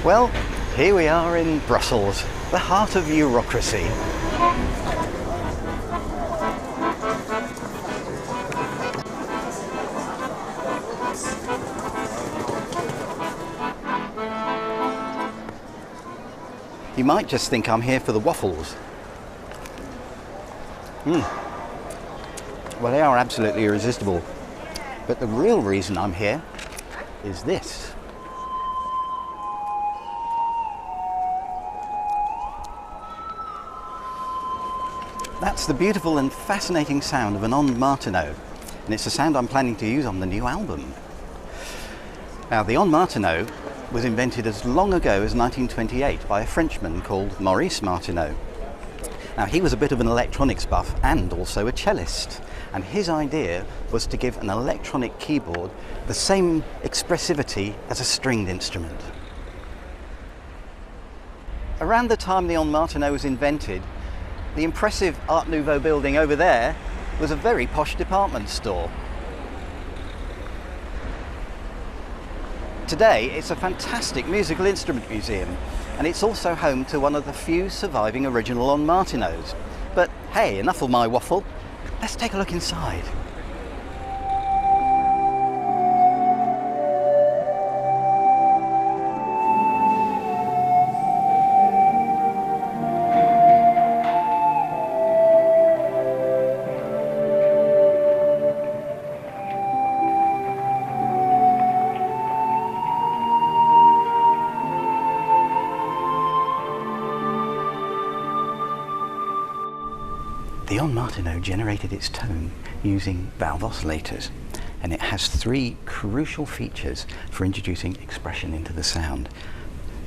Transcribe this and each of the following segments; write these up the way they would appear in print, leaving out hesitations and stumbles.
Well, here we are in Brussels, the heart of bureaucracy. You might just think I'm here for the waffles. Well, they are absolutely irresistible. But the real reason I'm here is this. That's the beautiful and fascinating sound of an Ondes Martenot, and it's a sound I'm planning to use on the new album. Now, the Ondes Martenot was invented as long ago as 1928 by a Frenchman called Maurice Martenot. Now, he was a bit of an electronics buff and also a cellist, and his idea was to give an electronic keyboard the same expressivity as a stringed instrument. Around the time the Ondes Martenot was invented, the impressive Art Nouveau building over there was a very posh department store. Today, it's a fantastic musical instrument museum, and it's also home to one of the few surviving original Ondes Martenots. But hey, enough of my waffle. Let's take a look inside. The Ondes Martenot generated its tone using valve oscillators, and it has three crucial features for introducing expression into the sound.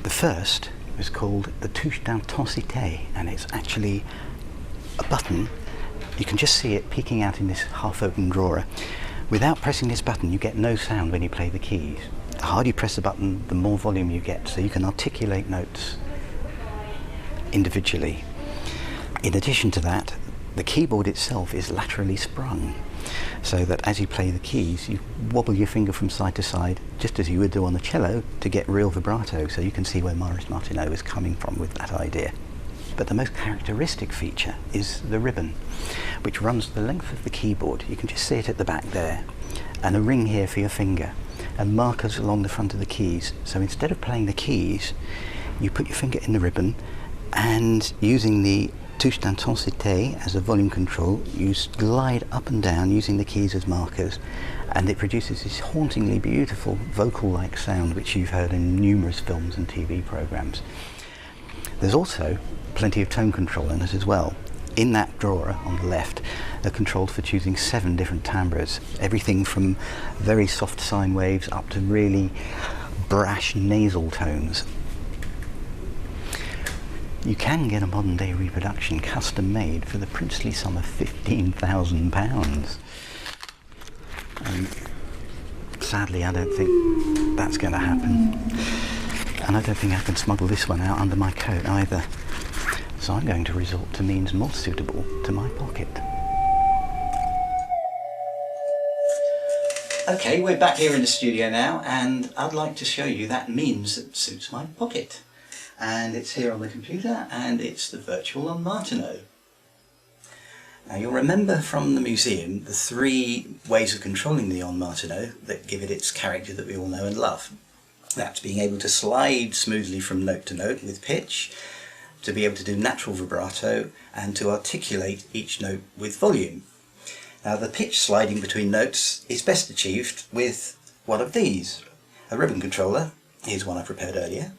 The first is called the touche d'intensité, and it's actually a button. You can just see it peeking out in this half-open drawer. Without pressing this button, you get no sound when you play the keys. The harder you press the button, the more volume you get, so you can articulate notes individually. In addition to that, the keyboard itself is laterally sprung, so that as you play the keys, you wobble your finger from side to side, just as you would do on the cello, to get real vibrato, so you can see where Maurice Martenot is coming from with that idea. But the most characteristic feature is the ribbon, which runs the length of the keyboard. You can just see it at the back there, and a ring here for your finger, and markers along the front of the keys. So instead of playing the keys, you put your finger in the ribbon, and using the touche d'intensité as a volume control, you glide up and down using the keys as markers, and it produces this hauntingly beautiful vocal-like sound which you've heard in numerous films and TV programs. There's also plenty of tone control in it as well. In that drawer on the left are controls for choosing 7 different timbres, everything from very soft sine waves up to really brash nasal tones. You can get a modern day reproduction custom made for the princely sum of £15,000. Sadly, I don't think that's going to happen. And I don't think I can smuggle this one out under my coat either. So I'm going to resort to means more suitable to my pocket. Okay, we're back here in the studio now, and I'd like to show you that means that suits my pocket. And it's here on the computer, and it's the virtual Ondes Martenot. Now, you'll remember from the museum the 3 ways of controlling the Ondes Martenot that give it its character that we all know and love. That's being able to slide smoothly from note to note with pitch, to be able to do natural vibrato, and to articulate each note with volume. Now, the pitch sliding between notes is best achieved with one of these. A ribbon controller, here's one I prepared earlier,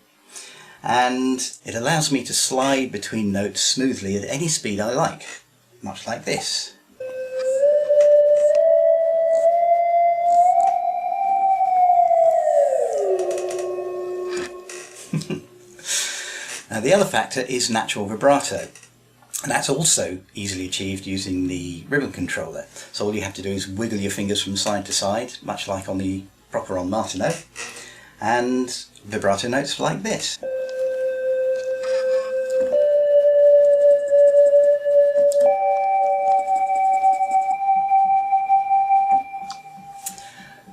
and it allows me to slide between notes smoothly at any speed I like, much like this. Now, the other factor is natural vibrato, and that's also easily achieved using the ribbon controller. So all you have to do is wiggle your fingers from side to side, much like on the proper Ondes Martenot, and vibrato notes like this.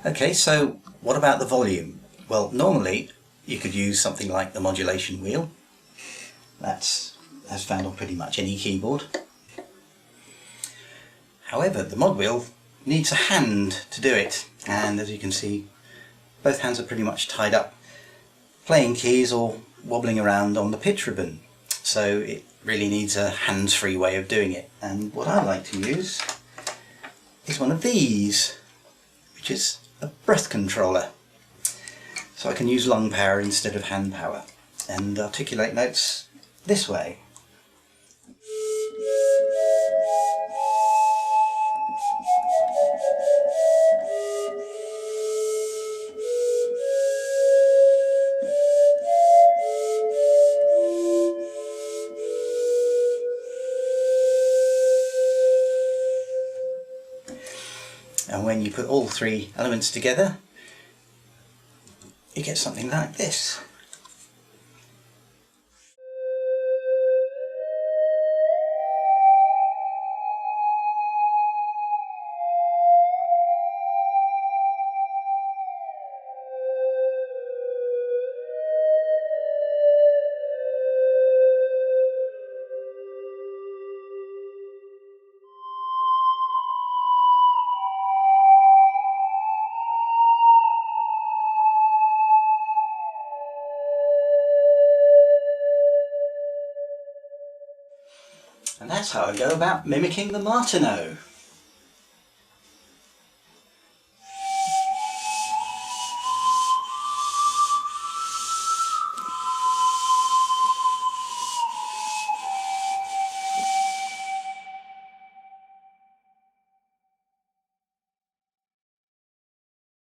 Okay, so what about the volume? Well, normally you could use something like the modulation wheel. That's found on pretty much any keyboard. However, the mod wheel needs a hand to do it, and as you can see, both hands are pretty much tied up playing keys or wobbling around on the pitch ribbon. So it really needs a hands-free way of doing it. And what I like to use is one of these, which is a breath controller. So I can use lung power instead of hand power and articulate notes this way. And when you put all three elements together, you get something like this. And that's how I go about mimicking the Martenot.